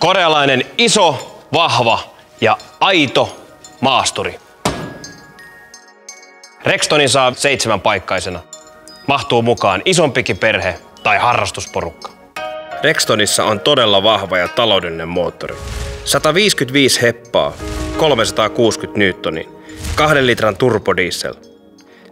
Korealainen iso, vahva ja aito maasturi. Rextonin saa 7-paikkaisena. Mahtuu mukaan isompikin perhe tai harrastusporukka. Rextonissa on todella vahva ja taloudellinen moottori. 155 heppaa, 360 newtonia, 2 litran turbodiesel.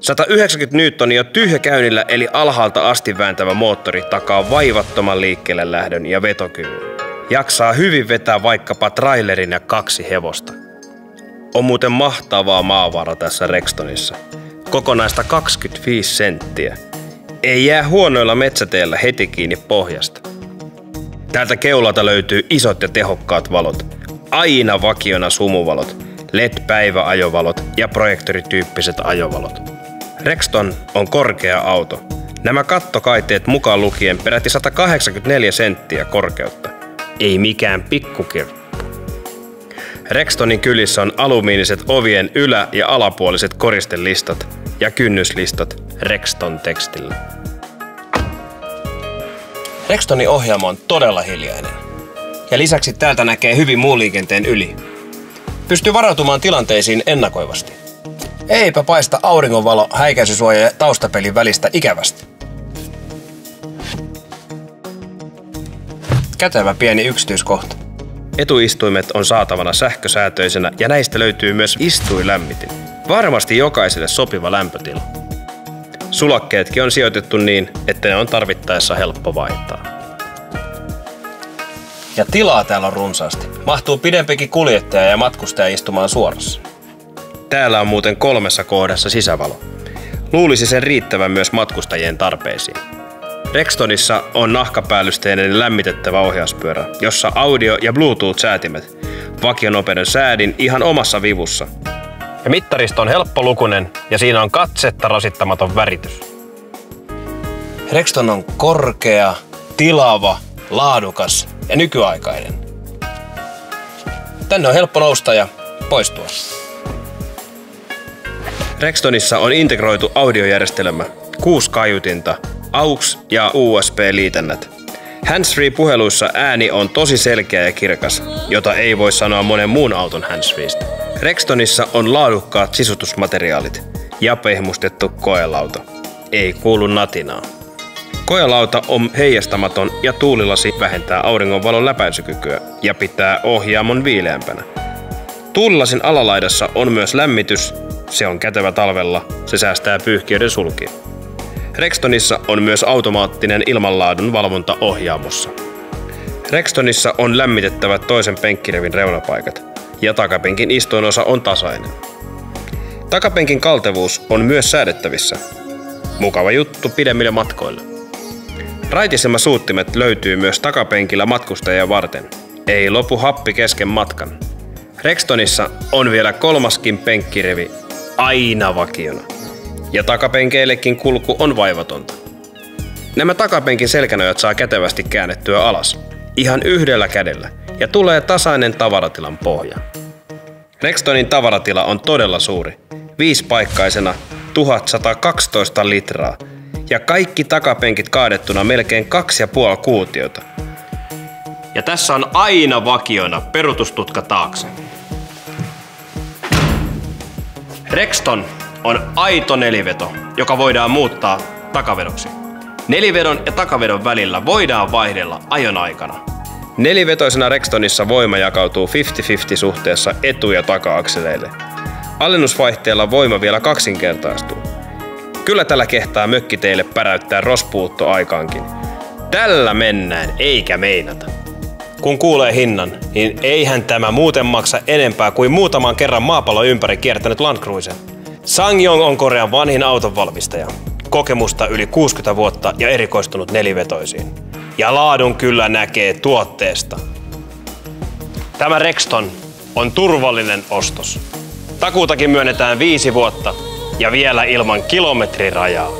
190 newtonia tyhjäkäynnillä eli alhaalta asti vääntävä moottori takaa vaivattoman liikkeelle lähdön ja vetokyvyn. Jaksaa hyvin vetää vaikkapa trailerin ja 2 hevosta. On muuten mahtavaa maavara tässä Rextonissa. Kokonaista 25 senttiä. Ei jää huonoilla metsäteillä heti kiinni pohjasta. Täältä keulalta löytyy isot ja tehokkaat valot. Aina vakiona sumuvalot, LED-päiväajovalot ja projektorityyppiset ajovalot. Rexton on korkea auto. Nämä kattokaiteet mukaan lukien peräti 184 senttiä korkeutta. Ei mikään pikkukirppu. Rextonin kylissä on alumiiniset ovien ylä- ja alapuoliset koristelistat ja kynnyslistat Rexton-tekstillä. Rextonin ohjaamo on todella hiljainen. Ja lisäksi täältä näkee hyvin muun liikenteen yli. Pystyy varautumaan tilanteisiin ennakoivasti. Eipä paista auringonvalo, häikäisysuoja ja taustapelin välistä ikävästi. Kätevä pieni yksityiskohta. Etuistuimet on saatavana sähkösäätöisenä ja näistä löytyy myös istuinlämmitin. Varmasti jokaiselle sopiva lämpötila. Sulakkeetkin on sijoitettu niin, että ne on tarvittaessa helppo vaihtaa. Ja tilaa täällä on runsaasti. Mahtuu pidempikin kuljettaja ja matkustaja istumaan suorassa. Täällä on muuten 3 kohdassa sisävalo. Luulisi sen riittävän myös matkustajien tarpeisiin. Rextonissa on nahkapäällysteinen lämmitettävä ohjauspyörä, jossa audio- ja Bluetooth-säätimet. Vakionopeuden säädin ihan omassa vivussa. Ja mittaristo on helppolukuinen ja siinä on katsetta rasittamaton väritys. Rexton on korkea, tilava, laadukas ja nykyaikainen. Tänne on helppo nousta ja poistua. Rextonissa on integroitu audiojärjestelmä, 6 kaiutinta, AUX ja USB-liitännät. Handsfree-puheluissa ääni on tosi selkeä ja kirkas, jota ei voi sanoa monen muun auton handsfreestä. Rextonissa on laadukkaat sisustusmateriaalit ja pehmustettu koelauta. Ei kuulu natinaa. Koelauta on heijastamaton ja tuulilasi vähentää auringonvalon läpäisykykyä ja pitää ohjaamon viileämpänä. Tuulilasin alalaidassa on myös lämmitys. Se on kätevä talvella. Se säästää pyyhkiöiden sulkia. Rextonissa on myös automaattinen ilmanlaadun valvonta ohjaamossa. Rextonissa on lämmitettävät toisen penkkirivin reunapaikat ja takapenkin istuinosa on tasainen. Takapenkin kaltevuus on myös säädettävissä. Mukava juttu pidemmille matkoille. Raitisemasuuttimet löytyy myös takapenkillä matkustajia varten. Ei lopu happi kesken matkan. Rextonissa on vielä 3. penkkirivi aina vakiona. Ja takapenkeillekin kulku on vaivatonta. Nämä takapenkin selkänojat saa kätevästi käännettyä alas. Ihan yhdellä kädellä. Ja tulee tasainen tavaratilan pohja. Rextonin tavaratila on todella suuri. 5-paikkaisena 1112 litraa. Ja kaikki takapenkit kaadettuna melkein 2,5 kuutiota. Ja tässä on aina vakiona peruutustutka taakse. Rexton on aito neliveto, joka voidaan muuttaa takavedoksi. Nelivedon ja takavedon välillä voidaan vaihdella ajon aikana. Nelivetoisena Rextonissa voima jakautuu 50-50 suhteessa etu- ja taka-akseleille. Alennusvaihteella voima vielä kaksinkertaistuu. Kyllä tällä kehtaa mökkiteille päräyttää rospuuttoaikaankin. Tällä mennään eikä meinata. Kun kuulee hinnan, niin eihän tämä muuten maksa enempää kuin muutaman kerran maapallon ympäri kiertänyt Land Cruiser. SsangYong on Korean vanhin autonvalmistaja. Kokemusta yli 60 vuotta ja erikoistunut nelivetoisiin. Ja laadun kyllä näkee tuotteesta. Tämä Rexton on turvallinen ostos. Takuutakin myönnetään 5 vuotta ja vielä ilman kilometrirajaa.